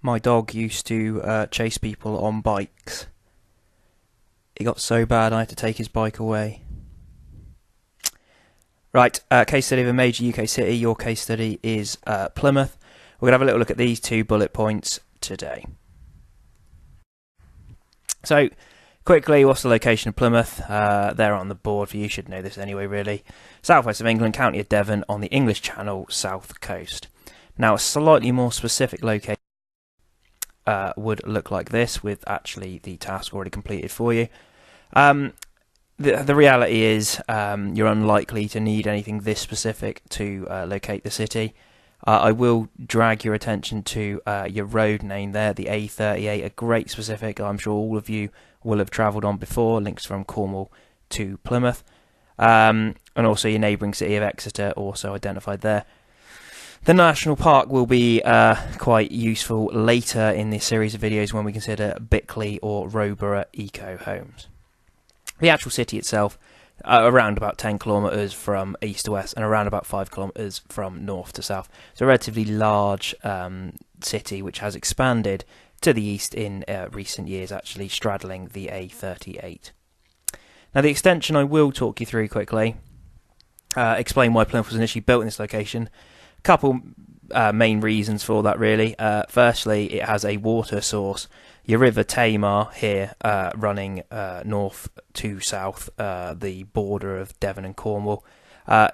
My dog used to chase people on bikes. It got so bad I had to take his bike away. Right, case study of a major UK city. Your case study is Plymouth. We're going to have a little look at these 2 bullet points today. So, quickly, what's the location of Plymouth? They're on the board for you. You should know this anyway, really. Southwest of England, county of Devon, on the English Channel, south coast. Now, a slightly more specific location would look like this, with actually the task already completed for you. The reality is you're unlikely to need anything this specific to locate the city. I will drag your attention to your road name there, the A38, a great specific I'm sure all of you will have travelled on before, links from Cornwall to Plymouth, and also your neighbouring city of Exeter, also identified there. The national park will be quite useful later in this series of videos when we consider Bickley or Rowborough eco homes. The actual city itself, around about 10 kilometres from east to west and around about 5 kilometres from north to south. So a relatively large city which has expanded to the east in recent years, actually straddling the A38. Now the extension I will talk you through quickly, explain why Plymouth was initially built in this location. Couple main reasons for that really. Firstly, it has a water source. Your River Tamar here running north to south, the border of Devon and Cornwall,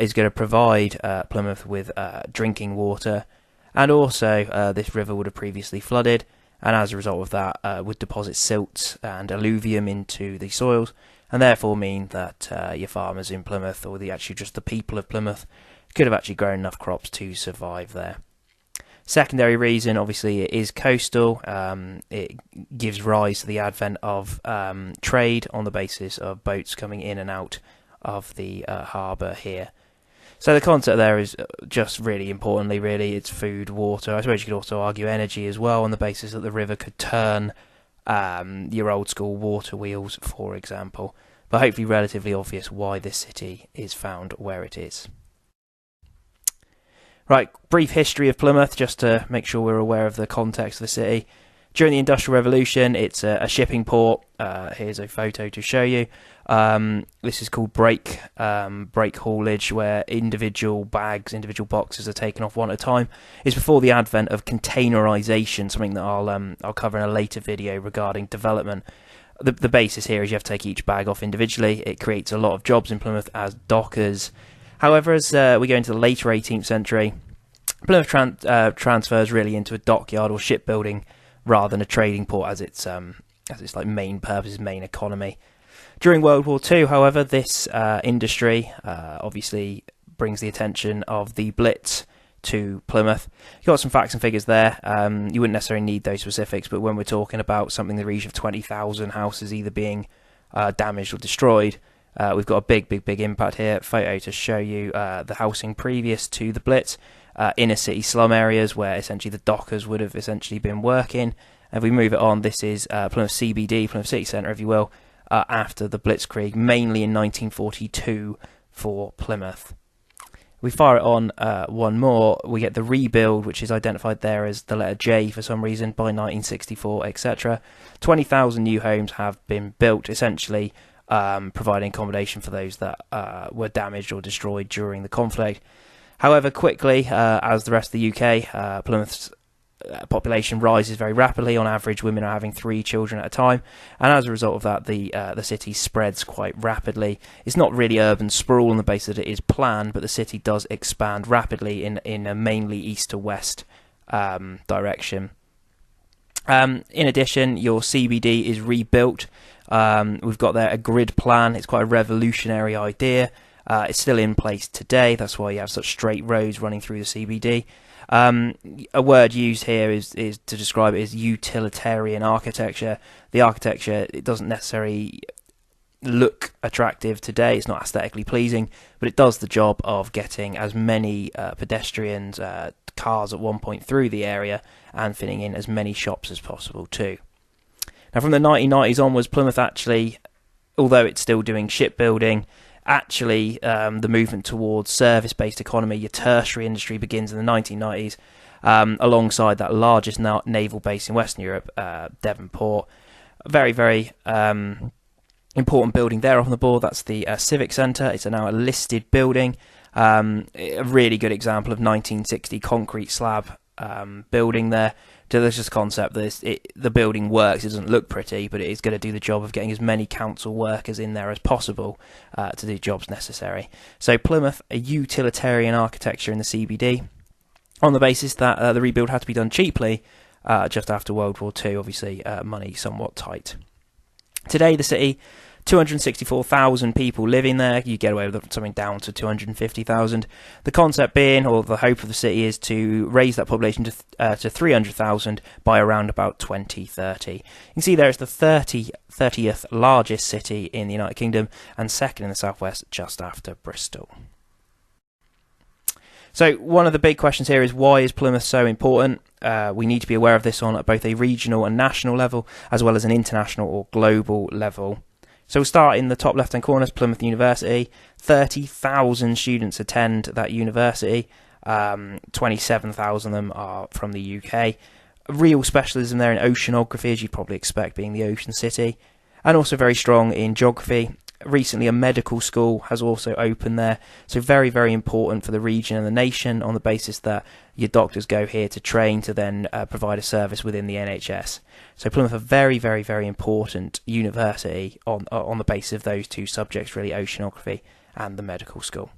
is going to provide Plymouth with drinking water, and also this river would have previously flooded, and as a result of that would deposit silt and alluvium into the soils, and therefore mean that your farmers in Plymouth, or just the people of Plymouth, could have actually grown enough crops to survive there. Secondary reason, obviously, it is coastal. It gives rise to the advent of trade on the basis of boats coming in and out of the harbour here. So the concept there is just really importantly, it's food, water. I suppose you could also argue energy as well, on the basis that the river could turn your old school water wheels, for example. But hopefully relatively obvious why this city is found where it is. Right, brief history of Plymouth, just to make sure we're aware of the context of the city. During the Industrial Revolution, it's a shipping port. Here's a photo to show you. This is called break haulage, where individual boxes are taken off one at a time. It's before the advent of containerization, something that I'll cover in a later video regarding development. The basis here is you have to take each bag off individually. It creates a lot of jobs in Plymouth as dockers. However, as we go into the later 18th century, Plymouth transfers really into a dockyard or shipbuilding rather than a trading port as its like main purpose, main economy. During World War II, however, this industry obviously brings the attention of the Blitz to Plymouth. You've got some facts and figures there. You wouldn't necessarily need those specifics, but when we're talking about something in the region of 20,000 houses either being damaged or destroyed, we've got a big impact here. Photo to show you the housing previous to the Blitz, inner city slum areas where essentially the dockers would have essentially been working. If we move it on, this is Plymouth CBD, Plymouth City Centre, if you will, after the Blitzkrieg, mainly in 1942 for Plymouth. We fire it on one more, we get the rebuild, which is identified there as the letter J for some reason, by 1964, etc. 20,000 new homes have been built, essentially providing accommodation for those that were damaged or destroyed during the conflict. However, quickly, as the rest of the UK, Plymouth's population rises very rapidly. On average, women are having 3 children at a time, and as a result of that, the city spreads quite rapidly. It's not really urban sprawl on the basis that it is planned, but the city does expand rapidly in a mainly east to west direction. In addition, your CBD is rebuilt. We've got there a grid plan. It's quite a revolutionary idea. It's still in place today. That's why you have such straight roads running through the CBD. A word used here is to describe it as utilitarian architecture. The architecture, it doesn't necessarily look attractive today. It's not aesthetically pleasing, but it does the job of getting as many pedestrians, cars at one point through the area, and fitting in as many shops as possible too. Now, from the 1990s onwards, Plymouth actually, although it's still doing shipbuilding, the movement towards service-based economy, your tertiary industry, begins in the 1990s. alongside that largest naval base in Western Europe, Devonport. Very, very important building there on the board. That's the Civic Centre. It's now a listed building. A really good example of 1960 concrete slab building there. Delicious concept. The building works. It doesn't look pretty, but it is going to do the job of getting as many council workers in there as possible to do jobs necessary. So Plymouth, a utilitarian architecture in the CBD, on the basis that the rebuild had to be done cheaply just after World War II. Obviously, money somewhat tight. Today, the city, 264,000 people living there. You get away with something down to 250,000. The concept being, or the hope of the city, is to raise that population to 300,000 by around about 2030. You can see there it's the 30th largest city in the United Kingdom and second in the southwest, just after Bristol. So one of the big questions here is, why is Plymouth so important? We need to be aware of this on both a regional and national level, as well as an international or global level. So we'll start in the top left-hand corner, Plymouth University. 30,000 students attend that university. 27,000 of them are from the UK. A real specialism there in oceanography, as you'd probably expect, being the ocean city. And also very strong in geography. Recently, a medical school has also opened there. So very, very important for the region and the nation, on the basis that your doctors go here to train to then provide a service within the NHS. So Plymouth, a very, very, very important university on the basis of those two subjects, really, oceanography and the medical school.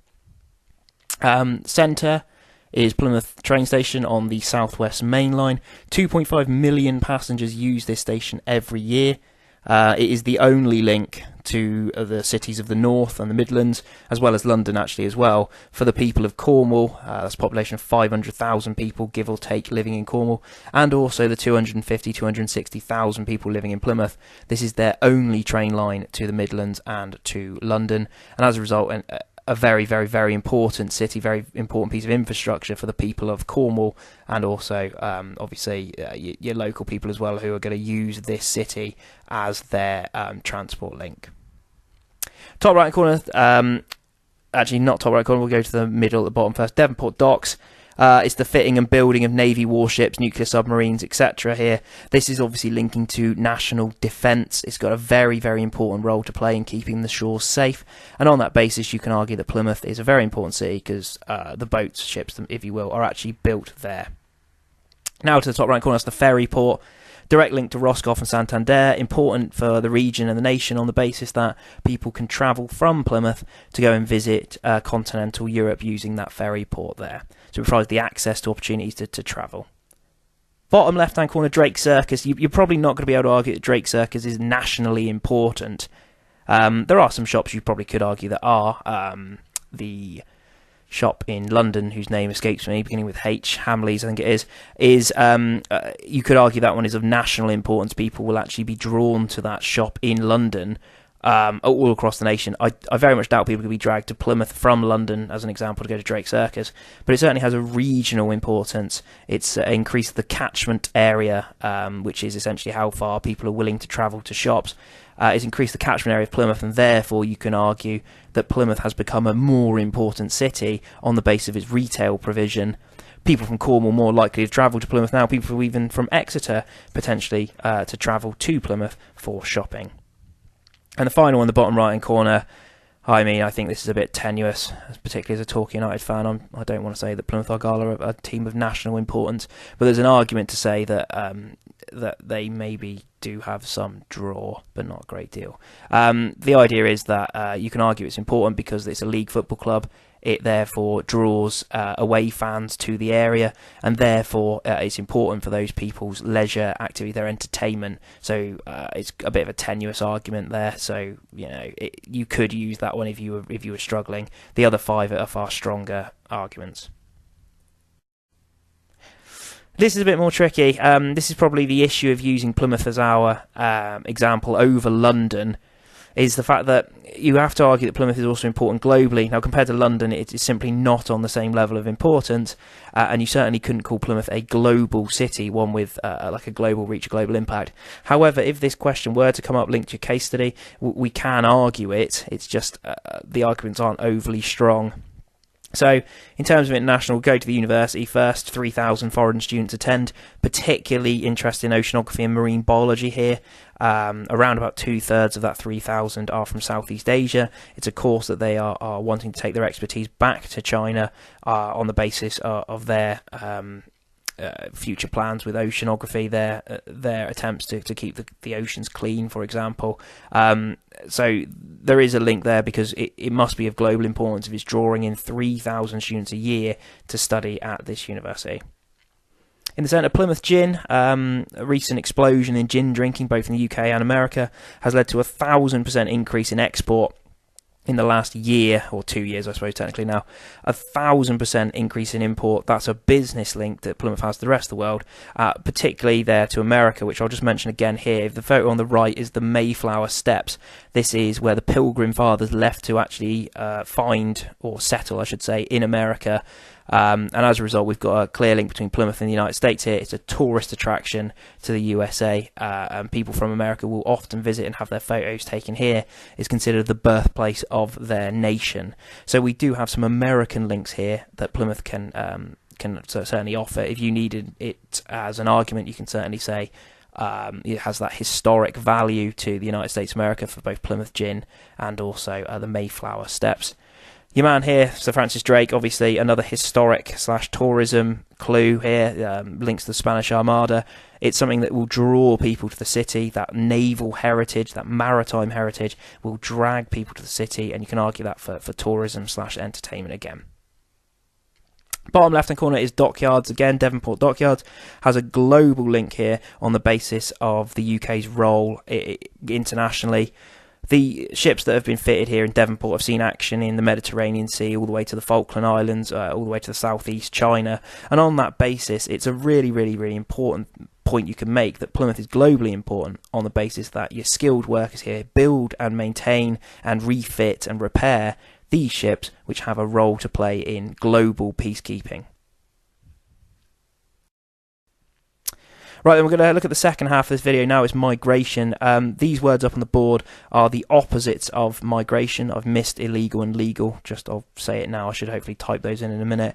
Centre is Plymouth train station on the Southwest Main Line. 2.5 million passengers use this station every year. It is the only link to the cities of the North and the Midlands, as well as London actually as well, for the people of Cornwall. That's a population of 500,000 people, give or take, living in Cornwall, and also the 260,000 people living in Plymouth. This is their only train line to the Midlands and to London, and as a result, a very, very, very important city, very important piece of infrastructure for the people of Cornwall, and also, obviously, your local people as well, who are going to use this city as their transport link. Top right corner, actually not top right corner, we'll go to the middle at the bottom first. Devonport Docks. It's the fitting and building of Navy warships, nuclear submarines, etc. here. This is obviously linking to national defence. It's got a very, very important role to play in keeping the shores safe. And on that basis, you can argue that Plymouth is a very important city because the boats, ships, if you will, are actually built there. Now to the top right corner, that's the ferry port. Direct link to Roscoff and Santander, important for the region and the nation on the basis that people can travel from Plymouth to go and visit continental Europe using that ferry port there. So it provides the access to opportunities to travel. Bottom left-hand corner, Drake Circus. You're probably not going to be able to argue that Drake Circus is nationally important. There are some shops you probably could argue that are. The shop in London, whose name escapes me, beginning with H, Hamleys, I think it is you could argue that one is of national importance. People will actually be drawn to that shop in London, all across the nation. I very much doubt people could be dragged to Plymouth from London, as an example, to go to Drake Circus, but it certainly has a regional importance. It's increased the catchment area, which is essentially how far people are willing to travel to shops. It's increased the catchment area of Plymouth, and therefore you can argue that Plymouth has become a more important city on the basis of its retail provision. People from Cornwall more likely to travel to Plymouth now, people even from Exeter potentially to travel to Plymouth for shopping. And the final one, the bottom right-hand corner, I mean, I think this is a bit tenuous, particularly as a Torquay United fan. I don't want to say that Plymouth Argyle are a team of national importance, but there's an argument to say that that they maybe do have some draw, but not a great deal. The idea is that you can argue it's important because it's a league football club. It therefore draws away fans to the area, and therefore it's important for those people's leisure activity, their entertainment. So it's a bit of a tenuous argument there. So you could use that one if you were struggling. The other five are far stronger arguments. This is a bit more tricky. This is probably the issue of using Plymouth as our example over London, is the fact that you have to argue that Plymouth is also important globally. Now, compared to London, it is simply not on the same level of importance, and you certainly couldn't call Plymouth a global city, one with like a global reach, a global impact. However, if this question were to come up linked to your case study, we can argue it. It's just the arguments aren't overly strong. So, in terms of international, go to the university first. 3,000 foreign students attend, particularly interested in oceanography and marine biology here. Around about 2/3 of that 3,000 are from Southeast Asia. It's a course that they are wanting to take their expertise back to China on the basis of their future plans with oceanography, their attempts to keep the oceans clean, for example. So there is a link there because it must be of global importance if it's drawing in 3,000 students a year to study at this university. In the centre, Plymouth gin. A recent explosion in gin drinking, both in the UK and America, has led to a 1,000% increase in export in the last year, or 2 years I suppose technically now. 1,000% increase in import. That's a business link that Plymouth has to the rest of the world, particularly there to America, which I'll just mention again here. If the photo on the right is the Mayflower Steps, this is where the Pilgrim Fathers left to actually find, or settle I should say, in America. And as a result, we've got a clear link between Plymouth and the United States here. It's a tourist attraction to the USA, and people from America will often visit and have their photos taken here. It's considered the birthplace of their nation. So we do have some American links here that Plymouth can certainly offer. If you needed it as an argument, you can certainly say it has that historic value to the United States of America for both Plymouth gin and also the Mayflower Steps. Your man here, Sir Francis Drake, obviously another historic/tourism clue here, links to the Spanish Armada. It's something that will draw people to the city. That naval heritage, that maritime heritage will drag people to the city, and you can argue that for tourism/entertainment again. Bottom left hand corner is Dockyards again. Devonport Dockyards has a global link here on the basis of the UK's role internationally. The ships that have been fitted here in Devonport have seen action in the Mediterranean Sea, all the way to the Falkland Islands, all the way to the southeast China. And on that basis, it's a really, really, really important point you can make that Plymouth is globally important on the basis that your skilled workers here build and maintain and refit and repair these ships, which have a role to play in global peacekeeping. Right, then we're going to look at the second half of this video now. Is migration. These words up on the board are the opposites of migration. I've missed illegal and legal. I'll say it now. I should hopefully type those in a minute.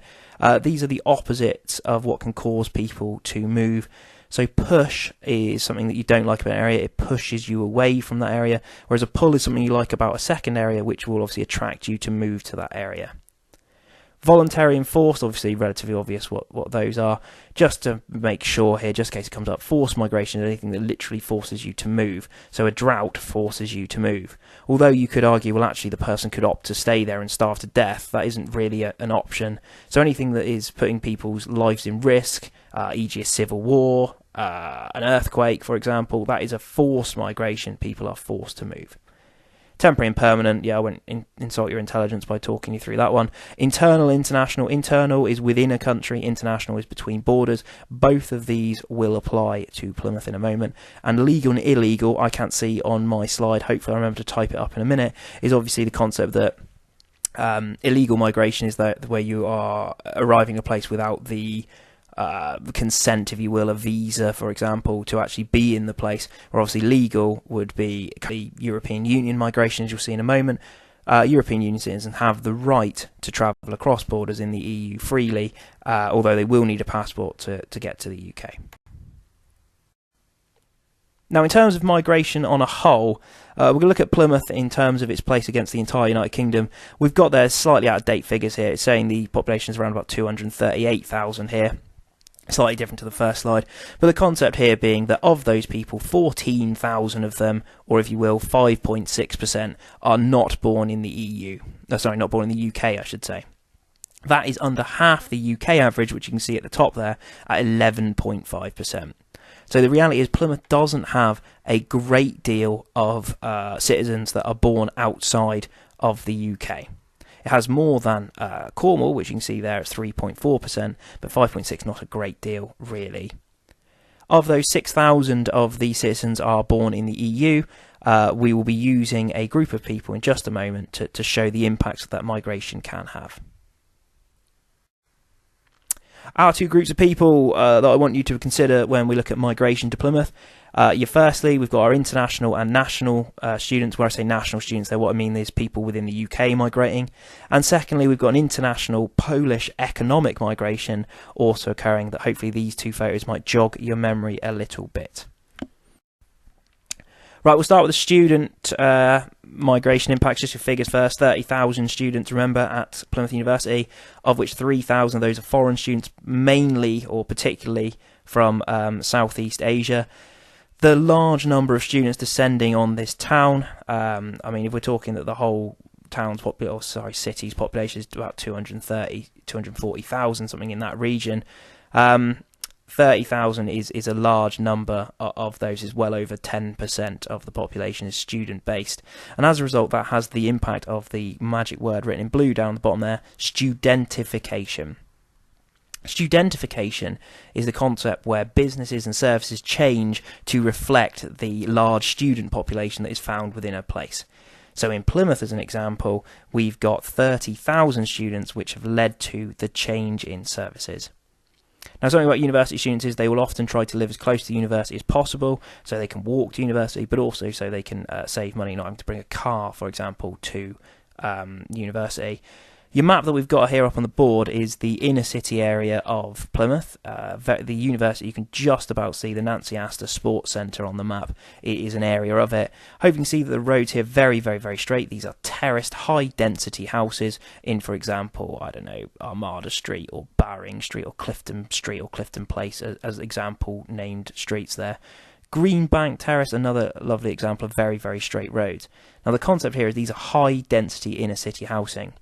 These are the opposites of what can cause people to move. So push is something that you don't like about an area. It pushes you away from that area. Whereas a pull is something you like about a second area, which will obviously attract you to move to that area. Voluntary and forced, obviously relatively obvious what those are. Just to make sure here, just in case it comes up, forced migration is anything that literally forces you to move. So a drought forces you to move. Although you could argue, well, actually the person could opt to stay there and starve to death. That isn't really an option. So anything that is putting people's lives in risk, e.g. a civil war, an earthquake, for example, that is a forced migration. People are forced to move. Temporary and permanent, yeah, I won't insult your intelligence by talking you through that one. Internal, international. Internal is within a country, international is between borders. Both of these will apply to Plymouth in a moment. And legal and illegal, I can't see on my slide, hopefully I remember to type it up in a minute, is obviously the concept that illegal migration is that where you are arriving at a place without the consent, if you will, a visa, for example, to actually be in the place. Where obviously legal would be the European Union migration, as you'll see in a moment. European Union citizens have the right to travel across borders in the EU freely, although they will need a passport to get to the UK. Now, in terms of migration on a whole, we're going to look at Plymouth in terms of its place against the entire United Kingdom. We've got their slightly out-of-date figures here. It's saying the population is around about 238,000 here. Slightly different to the first slide, but the concept here being that of those people, 14,000 of them, or if you will, 5.6%, are not born in the EU. Sorry, not born in the UK, I should say. That is under half the UK average, which you can see at the top there, at 11.5%. So the reality is Plymouth doesn't have a great deal of citizens that are born outside of the UK. It has more than Cornwall, which you can see there at 3.4%, but 5.6% not a great deal, really. Of those, 6,000 of these citizens are born in the EU. We will be using a group of people in just a moment to show the impacts that migration can have. Our two groups of people that I want you to consider when we look at migration to Plymouth. Firstly, we've got our international and national students. Where I say national students, what I mean is people within the UK migrating. And secondly, we've got an international Polish economic migration also occurring, that hopefully these two photos might jog your memory a little bit. Right, we'll start with the student migration impacts. Just your figures first. 30,000 students, remember, at Plymouth University, of which 3,000 of those are foreign students, mainly or particularly from Southeast Asia. The large number of students descending on this town, I mean, if we're talking that the whole city's population is about 240,000, something in that region, 30,000 is a large number of those. Is well over 10% of the population is student-based. And as a result, that has the impact of the magic word written in blue down the bottom there, studentification. Studentification is the concept where businesses and services change to reflect the large student population that is found within a place. So in Plymouth, as an example, we've got 30,000 students, which have led to the change in services. Now, something about university students is they will often try to live as close to the university as possible, so they can walk to university, but also so they can save money, not having to bring a car, for example, to university. Your map that we've got here up on the board is the inner city area of Plymouth. The university, you can just about see the Nancy Astor Sports Centre on the map. It is an area of it. Hope you can see that the roads here are very, very, very straight. These are terraced, high-density houses in, for example, I don't know, Armada Street or Baring Street or Clifton Place as example named streets there. Greenbank Terrace, another lovely example of very, very straight roads. Now, the concept here is these are high-density inner-city housing.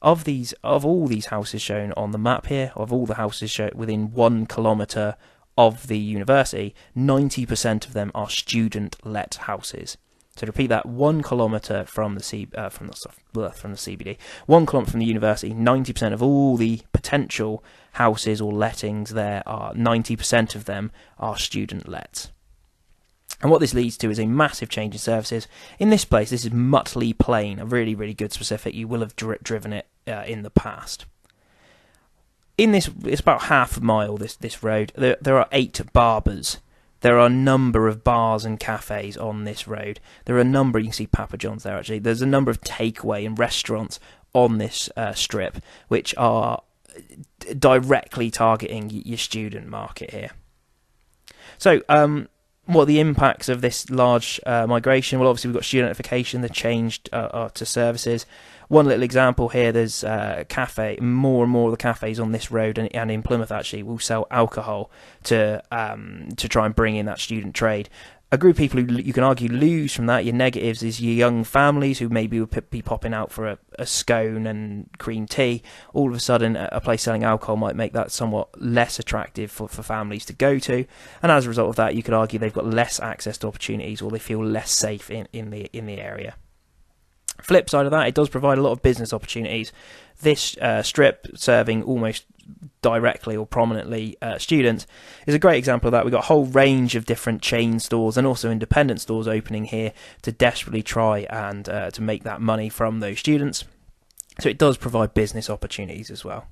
Of all these houses shown on the map here, of all the houses shown within 1 kilometre of the university, 90% of them are student-let houses. So to repeat that, 1 kilometre from the CBD, 1 kilometre from the university, 90% of all the potential houses or lettings there are 90% of them are student-let. And what this leads to is a massive change in services. In this place, this is Mutley Plain, a really, really good specific. You will have driven it in the past. In this, it's about half a mile, this road. There are 8 barbers. There are a number of bars and cafes on this road. There are a number, you can see Papa John's there actually. There's a number of takeaway and restaurants on this strip, which are directly targeting your student market here. So, what are the impacts of this large migration? Well, obviously we've got studentification, the change to services. One little example here, there's cafe. More and more of the cafes on this road and in Plymouth actually will sell alcohol to try and bring in that student trade. A group of people who you can argue lose from that, your negatives, is your young families who maybe will be popping out for a scone and cream tea. All of a sudden, a place selling alcohol might make that somewhat less attractive for families to go to. And as a result of that, you could argue they've got less access to opportunities or they feel less safe in the area. Flip side of that, it does provide a lot of business opportunities. This strip, serving almost directly or prominently students, is a great example of that. We've got a whole range of different chain stores and also independent stores opening here to desperately try and to make that money from those students. So it does provide business opportunities as well.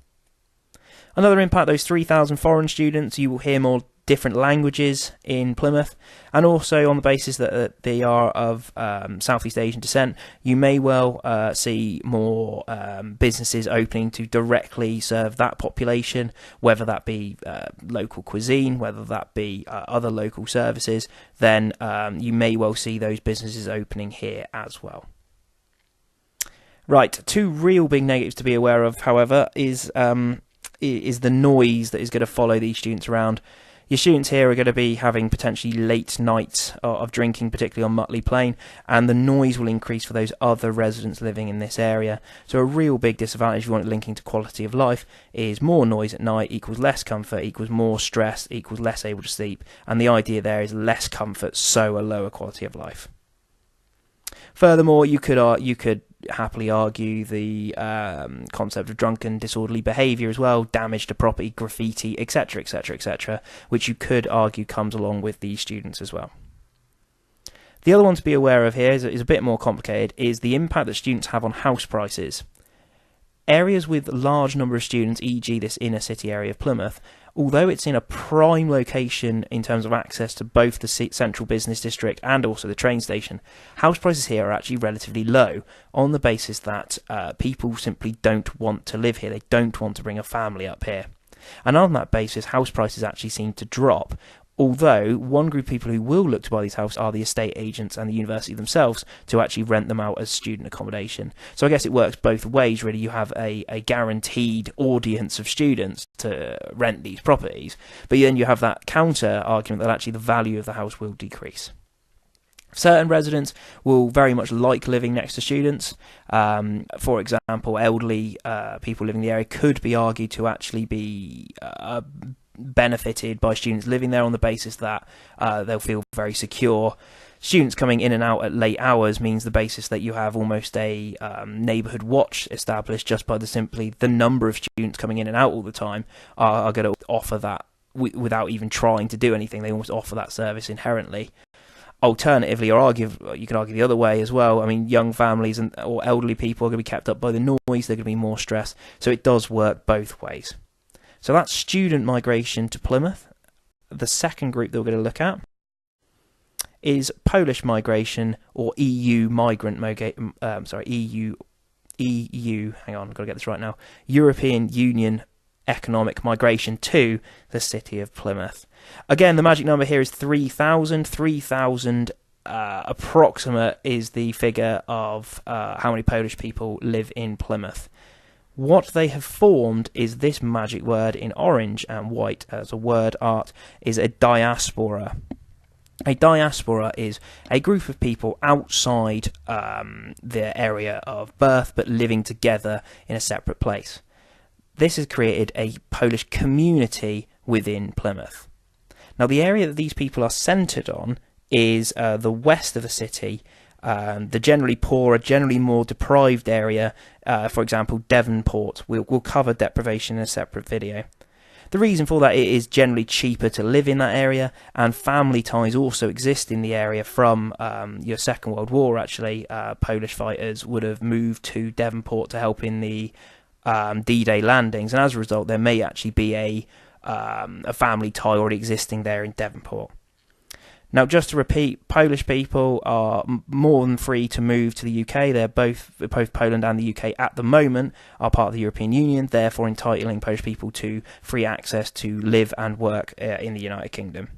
Another impact, those 3,000 foreign students, you will hear more different languages in Plymouth, and also on the basis that they are of Southeast Asian descent, you may well see more businesses opening to directly serve that population, whether that be local cuisine, whether that be other local services. Then you may well see those businesses opening here as well. Right, two real big negatives to be aware of, however, is the noise that is going to follow these students around. Your students here are going to be having potentially late nights of drinking, particularly on Mutley Plain, and the noise will increase for those other residents living in this area. So a real big disadvantage, if you want it linking to quality of life, is more noise at night equals less comfort, equals more stress, equals less able to sleep, and the idea there is less comfort, so a lower quality of life. Furthermore, you could happily argue the concept of drunken disorderly behaviour as well, damage to property, graffiti, etc, etc, etc, which you could argue comes along with these students as well. The other one to be aware of here is a bit more complicated, is the impact that students have on house prices. Areas with large number of students, e.g. this inner city area of Plymouth, although it's in a prime location in terms of access to both the central business district and also the train station, house prices here are actually relatively low on the basis that people simply don't want to live here. They don't want to bring a family up here. And on that basis, house prices actually seem to drop. Although one group of people who will look to buy these houses are the estate agents and the university themselves to actually rent them out as student accommodation. So I guess it works both ways, really. You have a guaranteed audience of students to rent these properties, but then you have that counter argument that actually the value of the house will decrease. Certain residents will very much like living next to students. For example, elderly people living in the area could be argued to actually be benefited by students living there on the basis that they'll feel very secure. Students coming in and out at late hours means the basis that you have almost a neighbourhood watch established just by the number of students coming in and out all the time are going to offer that without even trying to do anything. They almost offer that service inherently. Alternatively, you could argue the other way as well. I mean, young families or elderly people are going to be kept up by the noise. They're going to be more stressed. So it does work both ways. So that's student migration to Plymouth. The second group that we're going to look at is Polish migration or EU migrant EU. Hang on, I've got to get this right now. European Union economic migration to the city of Plymouth. Again, the magic number here is 3,000. 3,000 approximate is the figure of how many Polish people live in Plymouth. What they have formed is this magic word in orange and white as a word art is a diaspora. A diaspora is a group of people outside their area of birth but living together in a separate place. This has created a Polish community within Plymouth. Now, the area that these people are centred on is the west of the city, the generally poorer, generally more deprived area, for example, Devonport. We'll cover deprivation in a separate video. The reason for that, it is generally cheaper to live in that area, and family ties also exist in the area from your Second World War, actually. Polish fighters would have moved to Devonport to help in the D-Day landings, and as a result, there may actually be a family tie already existing there in Devonport. Now, just to repeat, Polish people are more than free to move to the UK. They're both Poland and the UK at the moment are part of the European Union, therefore entitling Polish people to free access to live and work in the United Kingdom.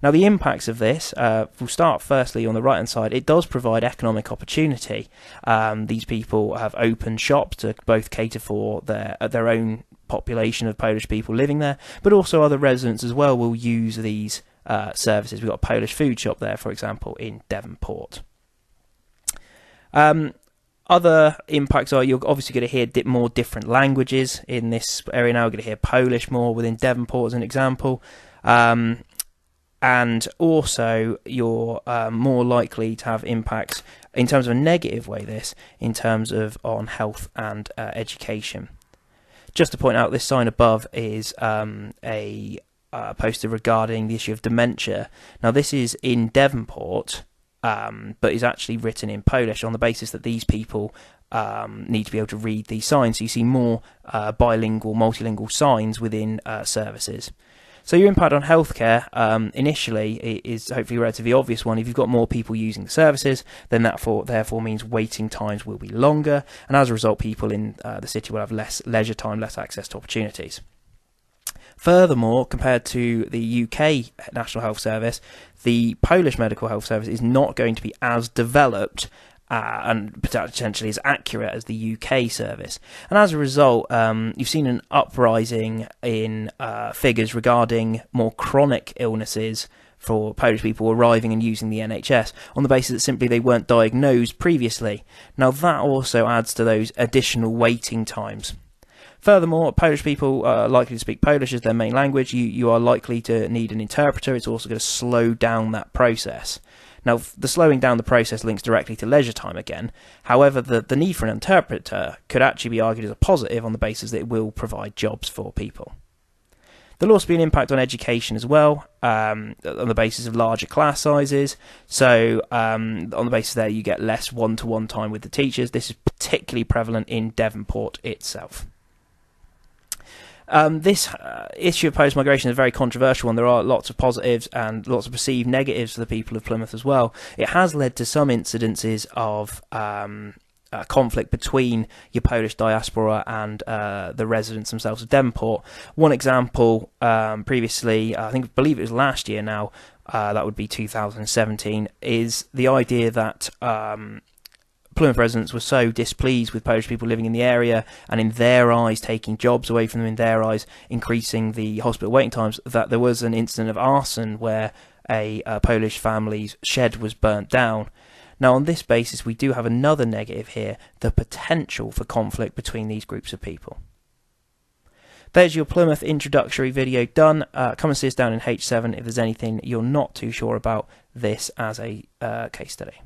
Now, the impacts of this, we'll start firstly on the right-hand side. It does provide economic opportunity. These people have opened shops to both cater for their own population of Polish people living there, but also other residents as well will use these services. We've got a Polish food shop there, for example, in Devonport. Other impacts are you're obviously going to hear more different languages in this area now. We're going to hear Polish more within Devonport as an example. And also you're more likely to have impacts in terms of a negative way, in terms of on health and education. Just to point out, this sign above is a poster regarding the issue of dementia. Now, this is in Devonport, but is actually written in Polish on the basis that these people need to be able to read these signs. So you see more bilingual, multilingual signs within services. So your impact on healthcare initially is hopefully a relatively obvious one. If you've got more people using the services, then that therefore means waiting times will be longer, and as a result, people in the city will have less leisure time, less access to opportunities. Furthermore, compared to the UK National Health Service, the Polish Medical Health Service is not going to be as developed and potentially as accurate as the UK service. And as a result, you've seen an uprising in figures regarding more chronic illnesses for Polish people arriving and using the NHS on the basis that simply they weren't diagnosed previously. Now, that also adds to those additional waiting times. Furthermore, Polish people are likely to speak Polish as their main language. You are likely to need an interpreter. It's also going to slow down that process. Now, the slowing down the process links directly to leisure time again. However, the need for an interpreter could actually be argued as a positive on the basis that it will provide jobs for people. There'll also be an impact on education as well, on the basis of larger class sizes. So on the basis there, you get less one-to-one time with the teachers. This is particularly prevalent in Devonport itself. This issue of post-migration is a very controversial one. There are lots of positives and lots of perceived negatives for the people of Plymouth as well. It has led to some incidences of conflict between your Polish diaspora and the residents themselves of Devonport. One example, previously, I believe it was last year now, that would be 2017, is the idea that Plymouth residents were so displeased with Polish people living in the area and in their eyes taking jobs away from them, in their eyes increasing the hospital waiting times, that there was an incident of arson where a Polish family's shed was burnt down. Now on this basis we do have another negative here, the potential for conflict between these groups of people. There's your Plymouth introductory video done. Come and see us down in H7 if there's anything you're not too sure about this as a case study.